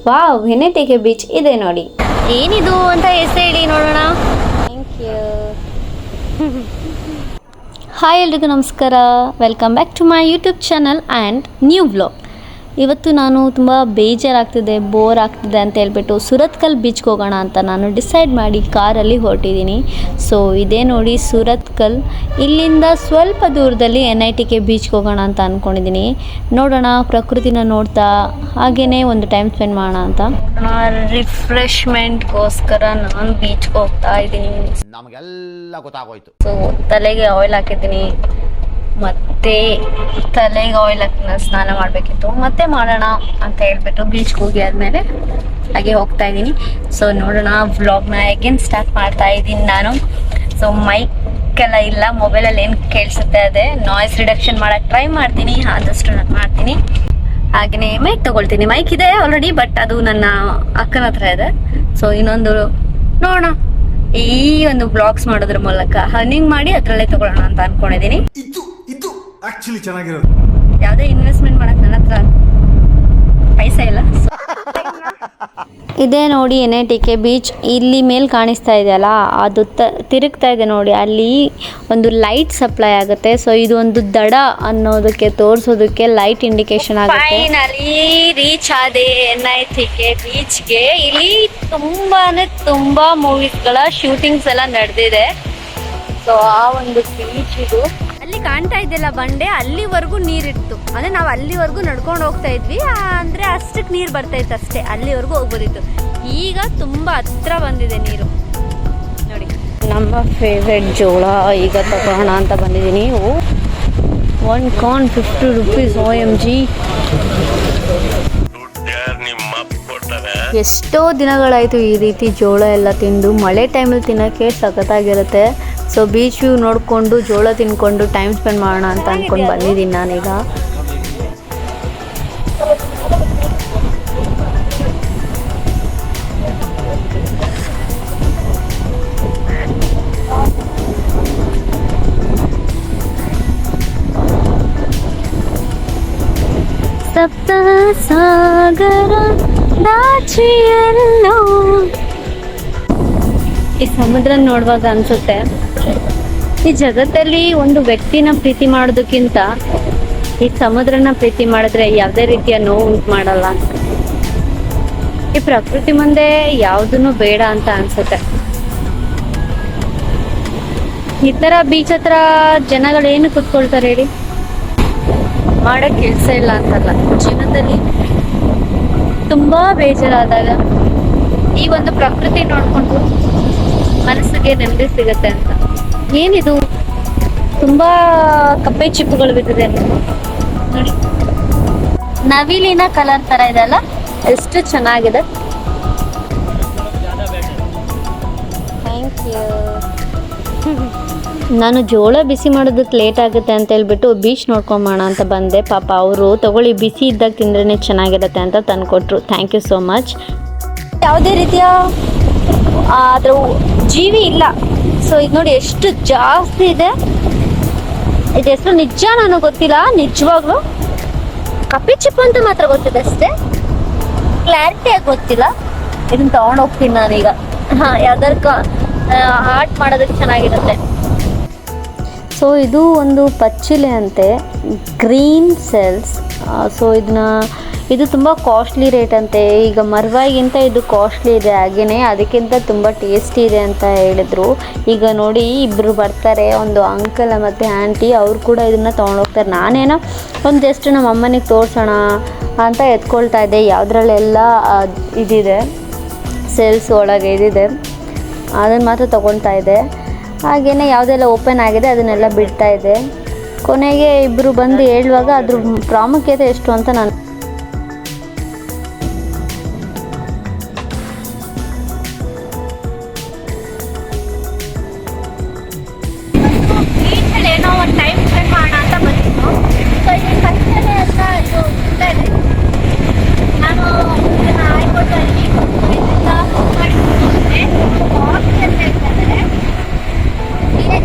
Wow, ಹೆನೆಟಿಕೆ beach ಇದೆ ನೋಡಿ. ಏನಿದು ಅಂತ ಹೆಸರು ಹೇಳಿ ನೋಡೋಣ. Thank you. ಹಾಯ್ ಎಲ್ರಿಗೂ ನಮಸ್ಕಾರ, welcome back to my YouTube channel and new vlog. ಇವತ್ತು ನಾನು ತುಂಬ ಬೇಜಾರಾಗ್ತಿದೆ, ಬೋರ್ ಆಗ್ತಿದೆ ಅಂತ ಹೇಳ್ಬಿಟ್ಟು ಸುರತ್ಕಲ್ ಬೀಚ್ಗೆ ಹೋಗೋಣ ಅಂತ ನಾನು ಡಿಸೈಡ್ ಮಾಡಿ ಕಾರಲ್ಲಿ ಹೊರಟಿದ್ದೀನಿ. ಸೊ ಇದೇ ನೋಡಿ ಸುರತ್ಕಲ್. ಇಲ್ಲಿಂದ ಸ್ವಲ್ಪ ದೂರದಲ್ಲಿ NITK ಬೀಚ್ಗೆ ಹೋಗೋಣ ಅಂತ ಅಂದ್ಕೊಂಡಿದ್ದೀನಿ. ನೋಡೋಣ, ಪ್ರಕೃತಿನ ನೋಡ್ತಾ ಹಾಗೆಯೇ ಒಂದು ಟೈಮ್ ಸ್ಪೆಂಡ್ ಮಾಡೋಣ ಅಂತ. ರಿಫ್ರೆಶ್ಮೆಂಟ್ಗೋಸ್ಕರ ನಾನು ಬೀಚ್ಗೆ ಹೋಗ್ತಾ ಇದ್ದೀನಿ. ನಮಗೆಲ್ಲ ಗೊತ್ತಾಗೋಯ್ತು. ಸೊ ತಲೆಗೆ ಆಯಿಲ್ ಹಾಕಿದ್ದೀನಿ, ಮತ್ತೆ ತಲೆಗೆ ಆಯಿಲ್ ಹಾಕಿ ಸ್ನಾನ ಮಾಡಬೇಕಿತ್ತು, ಮತ್ತೆ ಮಾಡೋಣ ಅಂತ ಹೇಳ್ಬಿಟ್ಟು ಬೀಚ್ಗೆ ಹೋಗಿ ಆದಮೇಲೆ ಹಾಗೆ ಹೋಗ್ತಾ ಇದ್ದೀನಿ. ಸೊ ನೋಡೋಣ, ವ್ಲಾಗ್ನ ಹೇಗೇನು ಸ್ಟಾರ್ಟ್ ಮಾಡ್ತಾ ಇದ್ದೀನಿ ನಾನು. ಸೊ ಮೈಕೆಲ್ಲ ಇಲ್ಲ, ಮೊಬೈಲಲ್ಲಿ ಏನು ಕೇಳಿಸುತ್ತೆ ಅದೇ ನಾಯ್ಸ್ ರಿಡಕ್ಷನ್ ಮಾಡೋಕ್ಕೆ ಟ್ರೈ ಮಾಡ್ತೀನಿ, ಆದಷ್ಟು ನಾನು ಮಾಡ್ತೀನಿ. ಹಾಗೆಯೇ ಮೈಕ್ ತೊಗೊಳ್ತೀನಿ. ಮೈಕ್ ಇದೆ ಆಲ್ರೆಡಿ, ಬಟ್ ಅದು ನನ್ನ ಅಕ್ಕನ ಹತ್ರ ಇದೆ. ಸೊ ಇನ್ನೊಂದು ನೋಡೋಣ, ಈ ಒಂದು ಬ್ಲಾಗ್ಸ್ ಮಾಡೋದ್ರ ಮೂಲಕ ಹರ್ನಿಂಗ್ ಮಾಡಿ ಅದರಲ್ಲೇ ತಗೊಳ್ಳೋಣ ಅಂತ ಅನ್ಕೊಂಡಿದ್ದೀನಿ. ಇದು ಆಕ್ಚುಲಿ ಚೆನ್ನಾಗಿರೋದು. ಯಾವುದೇ ಇನ್ವೆಸ್ಟ್ಮೆಂಟ್ ಮಾಡಕ್ ನನ್ನ ಹತ್ರ ಪೈಸಾ ಇಲ್ಲ. ಇದೇ ನೋಡಿ NITK ಬೀಚ್. ಇಲ್ಲಿ ಮೇಲೆ ಕಾಣಿಸ್ತಾ ಇದೆಯಲ್ಲ, ಅದು ತಿರುಗ್ತಾ ಇದೆ ನೋಡಿ, ಅಲ್ಲಿ ಒಂದು ಲೈಟ್ ಸಪ್ಲೈ ಆಗುತ್ತೆ. ಸೊ ಇದು ಒಂದು ದಡ ಅನ್ನೋದಕ್ಕೆ ತೋರಿಸೋದಕ್ಕೆ ಲೈಟ್ ಇಂಡಿಕೇಶನ್ ಆಗುತ್ತೆ. ಫೈನಲಿ ರೀಚ್ ಆದೆ NITK ಬೀಚ್ಗೆ. ಇಲ್ಲಿ ತುಂಬಾ ಮೂವೀಸ್ಗಳ ಶೂಟಿಂಗ್ಸ್ ಎಲ್ಲ ನಡೆದಿದೆ. ಸೊ ಆ ಒಂದು ಬೀಚ್ ಇದು. ಅಲ್ಲಿ ಕಾಣ್ತಾ ಇದೆಯಲ್ಲ ಬಂಡೆ, ಅಲ್ಲಿವರೆಗೂ ನೀರಿತ್ತು. ಅಂದ್ರೆ ನಾವು ಅಲ್ಲಿವರೆಗೂ ನಡ್ಕೊಂಡು ಹೋಗ್ತಾ ಇದ್ವಿ, ಅಂದ್ರೆ ಅಷ್ಟಕ್ಕೆ ನೀರು ಬರ್ತಾ ಇತ್ತು ಅಷ್ಟೇ, ಅಲ್ಲಿವರೆಗೂ ಹೋಗ್ಬೋದಿತ್ತು. ಈಗ ತುಂಬಾ ಹತ್ರ ಬಂದಿದೆ ನೀರು ನೋಡಿ. ನಮ್ಮ ಫೇವ್ರೆಟ್ ಜೋಳ ಈಗ ತಗೋಣ ಅಂತ ಬಂದಿದ್ದೀನಿ. 1 ಕಾರ್ನ್ 50 rupees. OMG. ಎಷ್ಟೋ ದಿನಗಳಾಯಿತು ಈ ರೀತಿ ಜೋಳ ಎಲ್ಲ ತಿಂದು. ಮಳೆ ಟೈಮಲ್ಲಿ ತಿನ್ನೋಕ್ಕೆ ಸಖತ್ತಾಗಿರುತ್ತೆ. ಸೊ ಬೀಚ್ ವ್ಯೂ ನೋಡಿಕೊಂಡು ಜೋಳ ತಿನ್ಕೊಂಡು ಟೈಮ್ ಸ್ಪೆಂಡ್ ಮಾಡೋಣ ಅಂತ ಅಂದ್ಕೊಂಡು ಬಂದಿದ್ದೀನಿ ನಾನೀಗ. ಸಪ್ತ ಸಾಗರ ದಾಚಿಯಲ್ಲೋ. ಈ ಸಮುದ್ರ ನೋಡುವಾಗ ಅನ್ಸುತ್ತೆ, ಈ ಜಗತ್ತಲ್ಲಿ ಒಂದು ವ್ಯಕ್ತಿನ ಪ್ರೀತಿ ಮಾಡೋದಕ್ಕಿಂತ ಈ ಸಮುದ್ರನ ಪ್ರೀತಿ ಮಾಡಿದ್ರೆ ಯಾವುದೇ ರೀತಿಯ ನೋವು ಉಂಟು ಮಾಡಲ್ಲ ಅಂತ. ಈ ಪ್ರಕೃತಿ ಮುಂದೆ ಯಾವುದನ್ನು ಬೇಡ ಅಂತ ಅನ್ಸುತ್ತೆ. ಈ ತರ ಬೀಚ್ ಹತ್ರ ಜನಗಳೇನು ಕೂತ್ಕೊಳ್ತಾರೆ ಹೇಳಿ? ಮಾಡಕ್ ಕೆಲಸ ಇಲ್ಲ ಅಂತಲ್ಲ, ಜೀವನದಲ್ಲಿ ತುಂಬಾ ಬೇಜಾರಾದಾಗ ಈ ಒಂದು ಪ್ರಕೃತಿ ನೋಡ್ಕೊಂಡು ಮನಸ್ಸಿಗೆ ನೆಮ್ಮದಿ ಸಿಗುತ್ತೆ ಅಂತ. ಏನಿದು ತುಂಬಾ ಕಪ್ಪೆ ಚಿಪ್ಪುಗಳು ಬಿದ್ದಿದೆ ನೋಡಿ, ನವಿಲಿನ ಕಲರ್ ತರ ಇದೆ ಅಲ್ಲ, ಎಷ್ಟು ಚೆನ್ನಾಗಿದೆ. Thank you. ನಾನು ಜೋಳ ಬಿಸಿ ಮಾಡೋದಕ್ಕೆ ಲೇಟ್ ಆಗುತ್ತೆ ಅಂತ ಹೇಳ್ಬಿಟ್ಟು ಬೀಚ್ ನೋಡ್ಕೊಂಬೋಣ ಅಂತ ಬಂದೆ. ಪಾಪ ಅವರು ತಗೊಳ್ಳಿ, ಬಿಸಿ ಇದ್ದಾಗ ತಿಂದ್ರೇ ಚೆನ್ನಾಗಿರುತ್ತೆ ಅಂತ ತಂದುಕೊಟ್ರು. Thank you so much. ಯಾವುದೇ ರೀತಿಯ ಅದ್ರ ಜೀವಿ ಇಲ್ಲ. ಸೊ ಇದು ನೋಡಿ ಎಷ್ಟು ಜಾಸ್ತಿ ಇದೆ. ಇದು ಹೆಸರು ನಿಜ ನನಗೆ ಗೊತ್ತಿಲ್ಲ, ನಿಜವಾಗ್ಲು ಕಪ್ಪೆ ಚಿಪ್ಪು ಅಂತ ಮಾತ್ರ ಗೊತ್ತಿದೆ ಅಷ್ಟೇ, ಕ್ಲಾರಿಟಿಯಾಗಿ ಗೊತ್ತಿಲ್ಲ. ಇದನ್ನ ತಗೊಂಡು ಹೋಗ್ತೀನಿ ನಾನೀಗ. ಯಾವ್ದಾರು ಆರ್ಟ್ ಮಾಡೋದಕ್ಕೆ ಚೆನ್ನಾಗಿರುತ್ತೆ. ಸೊ ಇದು ಒಂದು ಪಚ್ಚಿಲೆ ಅಂತೆ, ಗ್ರೀನ್ ಸೆಲ್ಸ್. ಸೊ ಇದು ತುಂಬ ಕಾಸ್ಟ್ಲಿ ರೇಟ್ ಅಂತೆ. ಈಗ ಮರ್ವಾಯಿಗಿಂತ ಇದು ಕಾಸ್ಟ್ಲಿ ಇದೆ, ಹಾಗೆಯೇ ಅದಕ್ಕಿಂತ ತುಂಬ ಟೇಸ್ಟಿ ಇದೆ ಅಂತ ಹೇಳಿದ್ರು. ಈಗ ನೋಡಿ, ಇಬ್ಬರು ಬರ್ತಾರೆ, ಒಂದು ಅಂಕಲ್ ಮತ್ತು ಆಂಟಿ, ಅವ್ರು ಕೂಡ ಇದನ್ನು ತೊಗೊಂಡೋಗ್ತಾರೆ. ನಾನೇನೋ ಒಂದು ಜಸ್ಟ್ ನಮ್ಮ ಅಮ್ಮನಿಗೆ ತೋರಿಸೋಣ ಅಂತ ಎತ್ಕೊಳ್ತಾ ಇದ್ದೆ. ಯಾವುದ್ರಲ್ಲೆಲ್ಲ ಇದಿದೆ ಸೇಲ್ಸ್ ಒಳಗೆ ಇದಿದೆ ಅದನ್ನು ಮಾತ್ರ ತೊಗೊಳ್ತಾ ಇದ್ದೆ. ಹಾಗೆಯೇ ಯಾವುದೆಲ್ಲ ಓಪನ್ ಆಗಿದೆ ಅದನ್ನೆಲ್ಲ ಬಿಡ್ತಾ ಇದೆ. ಕೊನೆಗೆ ಇಬ್ಬರು ಬಂದು ಹೇಳುವಾಗ ಅದ್ರ ಪ್ರಾಮುಖ್ಯತೆ ಎಷ್ಟು ಅಂತ ನಾನು ಏನೋ ಒಂದು ಟೈಮ್ ಸ್ಪೆಂಡ್ ಮಾಡೋಣ ಅಂತ ಬಂದಿದ್ದು. ಸೊ ಇಲ್ಲಿ ಕಷ್ಟನೇ ಅಂತ ಇದು ಇರ್ತಾ ಇದೆ. ನಾನು ಇದನ್ನು ಆಯ್ಕೊಟ್ಟಲ್ಲಿ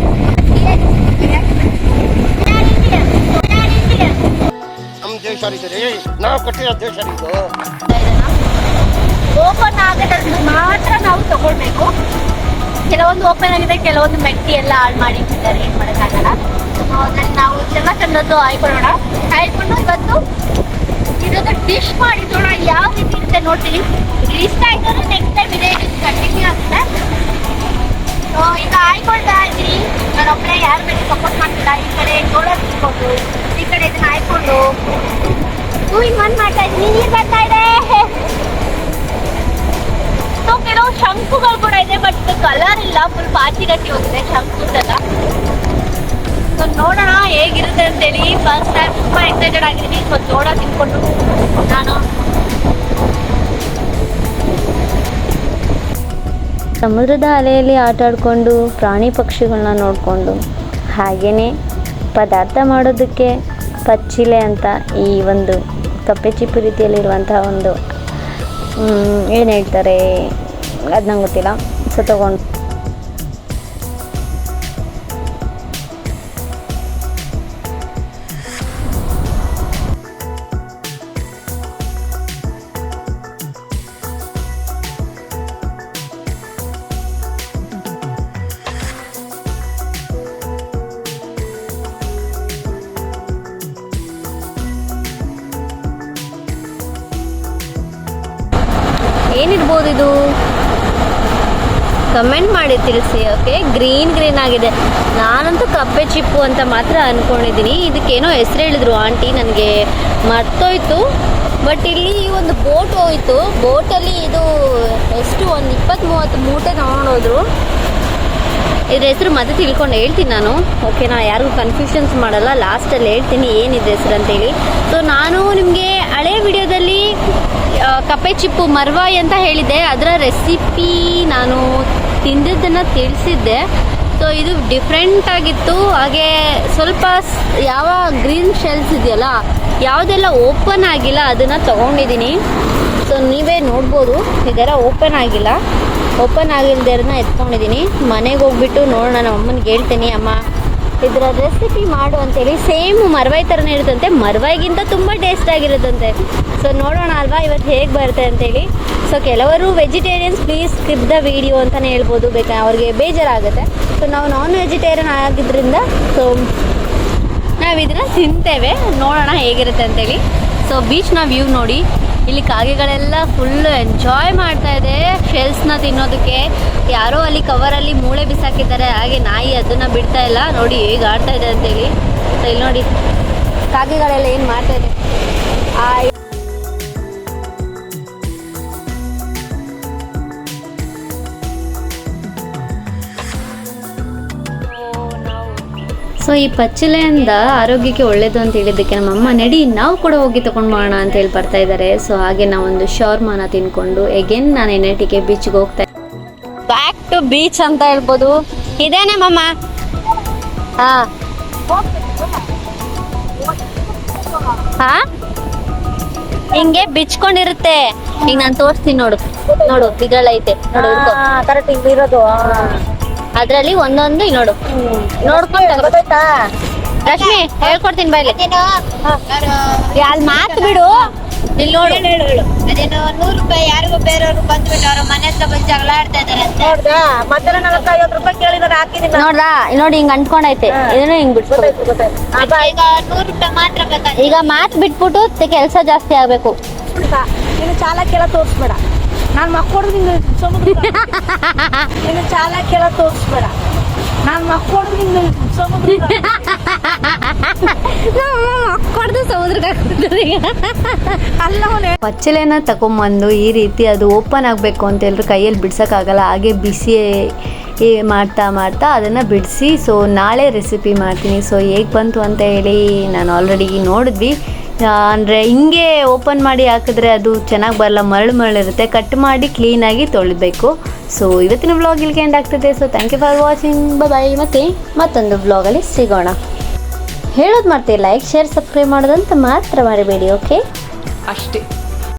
ದೇಶ ನಾವು ಕಟ್ಟಿರೋ ದೇಶ ಇದು. ಕೆಲವೊಂದು ಓಪನ್ ಆಗಿದೆ, ಕೆಲವೊಂದು ಮೆಟ್ಟಿ ಎಲ್ಲ ಹಾಳು ಮಾಡಿಟ್ಟಿದ್ದಾರೆ, ಏನು ಮಾಡೋಕ್ಕಾಗಲ್ಲ. ಅದ್ರಲ್ಲಿ ನಾವು ಚೆಂದದ್ದು ಆಯ್ಕೊಳ್ಳೋಣ. ಆಯ್ಕೊಂಡು ಇವತ್ತು ಇದೊಂದು ಡಿಶ್ ಮಾಡಿದ್ದೋಣ, ಯಾವ ರೀತಿ ಇರುತ್ತೆ ನೋಡ್ತೀನಿ. ಇಷ್ಟ ಆಯ್ತು ನೆಕ್ಸ್ಟ್ ಟೈಮ್ ಇದೇ ಕಂಟಿನ್ಯೂ ಆಗುತ್ತೆ. ಈಗ ಆಯ್ಕೊಳ್ತಾ ಇದ್ದೀನಿ. ನಾನು ಒಬ್ಬರೇ ಯಾರು ಬೇರೆ ಸಪೋರ್ಟ್ ಮಾಡ್ತಿಲ್ಲ. ಈ ಕಡೆ ಜೋಳ ತಿನ್ಕೊಂಡು, ಈ ಕಡೆ ಇದನ್ನ ಆಯ್ಕೊಂಡು ಹಿಂಗ್ ಮಾಡ್ತಾ ಇದ್ದೀನಿ. ನೀರು ಬರ್ತಾ ಇದೆ. ಸೊ ಕೆಲವು ಶಂಕುಗಳು ಕೂಡ ಇದೆ, ಬಟ್ ಕಲರ್ ಇಲ್ಲ, ಫುಲ್ ಪಾಚಿಗಟ್ಟಿ ಹೋಗಿದೆ ಶಂಕುದೆಲ್ಲ. ಸೊ ನೋಡೋಣ ಹೇಗಿರುತ್ತೆ ಅಂತೇಳಿ. ಫಸ್ಟ್ ಟೈಮ್ ತುಂಬಾ ಎಕ್ಸೈಟೆಡ್ ಆಗಿದ್ದೀನಿ. ಸೊ ಜೋಳ ತಿನ್ಕೊಂಡು ನಾನು ಸಮುದ್ರದ ಅಲೆಯಲ್ಲಿ ಆಟ ಆಡಿಕೊಂಡು ಪ್ರಾಣಿ ಪಕ್ಷಿಗಳನ್ನ ನೋಡಿಕೊಂಡು ಹಾಗೆಯೇ ಪದಾರ್ಥ ಮಾಡೋದಕ್ಕೆ ಪಚ್ಚಿಲೆ ಅಂತ ಈ ಒಂದು ಕಪ್ಪೆ ಚಿಪ್ಪು ರೀತಿಯಲ್ಲಿರುವಂತಹ ಒಂದು ಏನು ಹೇಳ್ತಾರೆ ಅದು ನಂಗೆ ಗೊತ್ತಿಲ್ಲ. ಸೊ ತಗೊಂಡು ಏನಿರ್ಬೋದು ಇದು ಕಮೆಂಟ್ ಮಾಡಿ ತಿಳಿಸಿ. ಓಕೆ, ಗ್ರೀನ್ ಆಗಿದೆ. ನಾನಂತೂ ಕಪ್ಪೆ ಚಿಪ್ಪು ಅಂತ ಮಾತ್ರ ಅಂದ್ಕೊಂಡಿದ್ದೀನಿ. ಇದಕ್ಕೇನೋ ಹೆಸರು ಹೇಳಿದ್ರು ಆಂಟಿ, ನನಗೆ ಮರ್ತೋಯ್ತು. ಬಟ್ ಇಲ್ಲಿ ಒಂದು ಬೋಟ್ ಹೋಯಿತು. ಬೋಟಲ್ಲಿ ಇದು ಎಷ್ಟು ಒಂದು 20-30 ಮೂಟೆ ತಗೊಂಡೋದ್ರು. ಇದ್ರ ಹೆಸರು ಮತ್ತೆ ತಿಳ್ಕೊಂಡು ಹೇಳ್ತೀನಿ ನಾನು. ಓಕೆನಾ, ಯಾರಿಗೂ ಕನ್ಫ್ಯೂಷನ್ಸ್ ಮಾಡಲ್ಲ, ಲಾಸ್ಟಲ್ಲಿ ಹೇಳ್ತೀನಿ ಏನಿದೆ ಹೆಸರು ಅಂತೇಳಿ. ಸೊ ನಾನು ನಿಮಗೆ ಹಳೆ ವಿಡಿಯೋದಲ್ಲಿ ಕಪ್ಪೆ ಚಿಪ್ಪು ಮರ್ವಾಯಿ ಅಂತ ಹೇಳಿದ್ದೆ, ಅದರ ರೆಸಿಪಿ ನಾನು ತಿಂದಿದ್ದನ್ನು ತಿಳಿಸಿದ್ದೆ. ಸೊ ಇದು ಡಿಫ್ರೆಂಟ್ ಆಗಿತ್ತು. ಹಾಗೆ ಸ್ವಲ್ಪ ಯಾವ ಗ್ರೀನ್ ಶೆಲ್ಸ್ ಇದೆಯಲ್ಲ, ಯಾವುದೆಲ್ಲ ಓಪನ್ ಆಗಿಲ್ಲ ಅದನ್ನು ತೊಗೊಂಡಿದ್ದೀನಿ. ಸೊ ನೀವೇ ನೋಡ್ಬೋದು, ಇದೆಲ್ಲ ಓಪನ್ ಆಗಿಲ್ಲ. ಓಪನ್ ಆಗಿಲ್ದೇರನ್ನ ಎತ್ಕೊಂಡಿದ್ದೀನಿ. ಮನೆಗೆ ಹೋಗ್ಬಿಟ್ಟು ನೋಡೋಣ, ನಮ್ಮ ಅಮ್ಮನಿಗೆ ಹೇಳ್ತೀನಿ, ಅಮ್ಮ ಇದರ ರೆಸಿಪಿ ಮಾಡು ಅಂತೇಳಿ. ಸೇಮ್ ಮರ್ವಾಯಿ ಥರನೇ ಇರುತ್ತಂತೆ, ಮರ್ವಾಯಿಗಿಂತ ತುಂಬ ಟೇಸ್ಟ್ ಆಗಿರುತ್ತಂತೆ. ಸೊ ನೋಡೋಣ ಅಲ್ವಾ ಇವತ್ತು ಹೇಗೆ ಬರುತ್ತೆ ಅಂತೇಳಿ. ಸೊ ಕೆಲವರು vegetarians please skip the video ಅಂತಲೇ ಹೇಳ್ಬೋದು, ಬೇಕಾದ್ರೆ ಅವ್ರಿಗೆ ಬೇಜಾರಾಗುತ್ತೆ. ಸೊ ನಾವು ನಾನ್ ವೆಜಿಟೇರಿಯನ್ ಆಗಿದ್ದರಿಂದ ಸೊ ನಾವು ಇದನ್ನು ತಿಂತೇವೆ. ನೋಡೋಣ ಹೇಗಿರುತ್ತೆ ಅಂತೇಳಿ. ಸೊ ಬೀಚ್ನ ವ್ಯೂ ನೋಡಿ, ಇಲ್ಲಿ ಕಾಗೆಗಳೆಲ್ಲ ಫುಲ್ಲು ಎಂಜಾಯ್ ಮಾಡ್ತಾ ಇದೆ ಶೆಲ್ಸ್ನ ತಿನ್ನೋದಕ್ಕೆ. ಯಾರೋ ಅಲ್ಲಿ ಕವರಲ್ಲಿ ಮೂಳೆ ಬಿಸಾಕಿದ್ದಾರೆ, ಹಾಗೆ ನಾಯಿ ಅದನ್ನು ಬಿಡ್ತಾ ಇಲ್ಲ. ನೋಡಿ ಹೇಗೆ ಆಡ್ತಾ ಇದೆ ಅಂತೇಳಿ. ಸೊ ಇಲ್ಲಿ ನೋಡಿ ಕಾಗೆಗಳೆಲ್ಲ ಏನು ಮಾಡ್ತಾ ಇದೆ. ಸೊ ಈ ಪಚ್ಚಿಲೆಯಿಂದ ಆರೋಗ್ಯಕ್ಕೆ ಒಳ್ಳೇದು ಅಂತ ಹೇಳಿದ್ದಕ್ಕೆ ನಮ್ಮಮ್ಮ ನಡಿ ನಾವು ಕೂಡ ಹೋಗಿ ತೊಗೊಂಡು ಮಾಡೋಣ ಅಂತ ಹೇಳಿ ಬರ್ತಾ ಇದ್ದಾರೆ. ಸೊ ಹಾಗೆ ನಾವೊಂದು ಶವರ್ಮಾನ ತಿನ್ಕೊಂಡು ಎಗೇನ್ ನಾನು ಎನ್ಐಟಿಗೆ ಬೀಚ್ಗೆ ಹೋಗ್ತಾ ಬ್ಯಾಕ್ ಟು ಬೀಚ್ ಅಂತ ಹೇಳ್ಬೋದು. ಇದೇನೆ ಮಮ್ಮ. ಹಾಂ ಹಾಂ ಹಿಂಗೆ ಬಿಚ್ಕೊಂಡಿರುತ್ತೆ. ಈಗ ನಾನು ತೋರಿಸ್ತೀನಿ ನೋಡು. ನೋಡು ಇದ್ರಲ್ಲೈತೆ ನೋಡು, ಕರೆಕ್ಟ್ ಹಿಂಗೆ ಇರೋದು. ಅದ್ರಲ್ಲಿ ಒಂದೊಂದು ನೋಡು, ನೋಡ್ಕೊಂಡು ಗೊತ್ತಾಯ್ತಾ ರಶ್ಮಿ, ಹೇಳ್ಕೊಡ್ತೀನಿ ಬೈಲಿ. ಅಲ್ಲಿ ಮಾತು ಬಿಡು. ಇಲ್ಲಿ ನೋಡು, ಅದೇನು 100 ರೂಪಾಯಿ ಯಾರಿಗೋ ಬೇರೆಯವ್ರು ಬಂದ್ಬಿಟ್ಟು ಅವ್ರ ಮನೆ ಹತ್ರ ಬಂದು ಜಗಳ ಆಡ್ತಾ ಇದಾರೆ. ನೋಡ್ದಾ ಮತ್ತೆ 40-50 ರೂಪಾಯಿ ಕೇಳಿದ್ರೆ ಹಾಕಿದೀನಿ. ನೋಡ್ದಾ ನೋಡಿ ಹಿಂಗ್ ಅಂಟ್ಕೊಂಡೈತೆ. ಇದನ್ನು ಹಿಂಗ್ ಬಿಟ್ಕೊಬೇಕು. ಈಗ 100 ರೂಪಾಯಿ ಮಾತ್ರ ಬೇಕಾ. ಈಗ ಮಾತು ಬಿಟ್ಬಿಟ್ಟು ಕೆಲಸ ಜಾಸ್ತಿ ಆಗ್ಬೇಕು. ನೀನು ಚಾಲಕ್ಕೆಲ್ಲ ತೋರಿಸ್ಬೇಡ. ನಾನು ಮಕ್ಕಳು ನಿಂಗೆ ಸಮುದ್ರ ನೀನು ಚಾಲಕ್ಕೆಲ್ಲ ತೋರಿಸ್ಬೇಡ. ನಾನು ಮಕ್ಕಳು ನಿಂಗೆ ಸಮುದ್ರ ಕೊಡ್ದು ಸಮುದ್ರಕ್ಕೆ ಅಲ್ಲ. ಪಚ್ಚಲೆನ ತಗೊಂಬಂದು ಈ ರೀತಿ ಅದು ಓಪನ್ ಆಗಬೇಕು ಅಂತ ಹೇಳಿದ್ರೆ ಕೈಯಲ್ಲಿ ಬಿಡ್ಸೋಕ್ಕಾಗಲ್ಲ. ಹಾಗೆ ಬಿಸಿ ಮಾಡ್ತಾ ಅದನ್ನು ಬಿಡಿಸಿ ಸೊ ನಾಳೆ ರೆಸಿಪಿ ಮಾಡ್ತೀನಿ. ಸೊ ಹೇಗೆ ಬಂತು ಅಂತ ಹೇಳಿ ನಾನು ಆಲ್ರೆಡಿ ನೋಡಿದ್ವಿ. ಅಂದರೆ ಹಿಂಗೆ ಓಪನ್ ಮಾಡಿ ಹಾಕಿದ್ರೆ ಅದು ಚೆನ್ನಾಗಿ ಬರಲ್ಲ, ಮರಳಿರುತ್ತೆ. ಕಟ್ ಮಾಡಿ ಕ್ಲೀನಾಗಿ ತೊಳಿಬೇಕು. ಸೊ ಇವತ್ತಿನ ವ್ಲಾಗ್ ಇಲ್ಲಿಗೆ ಎಂಡ್ ಆಗ್ತದೆ. So thank you for watching. Bye. ಮತ್ತು ಮತ್ತೊಂದು ವ್ಲಾಗಲ್ಲಿ ಸಿಗೋಣ. ಹೇಳೋದು ಮಾಡ್ತೀವಿ, ಲೈಕ್ ಶೇರ್ ಸಬ್ಸ್ಕ್ರೈಬ್ ಮಾಡೋದಂತ ಮಾತ್ರ ಮರಿಬೇಡಿ. ಓಕೆ ಅಷ್ಟೇ.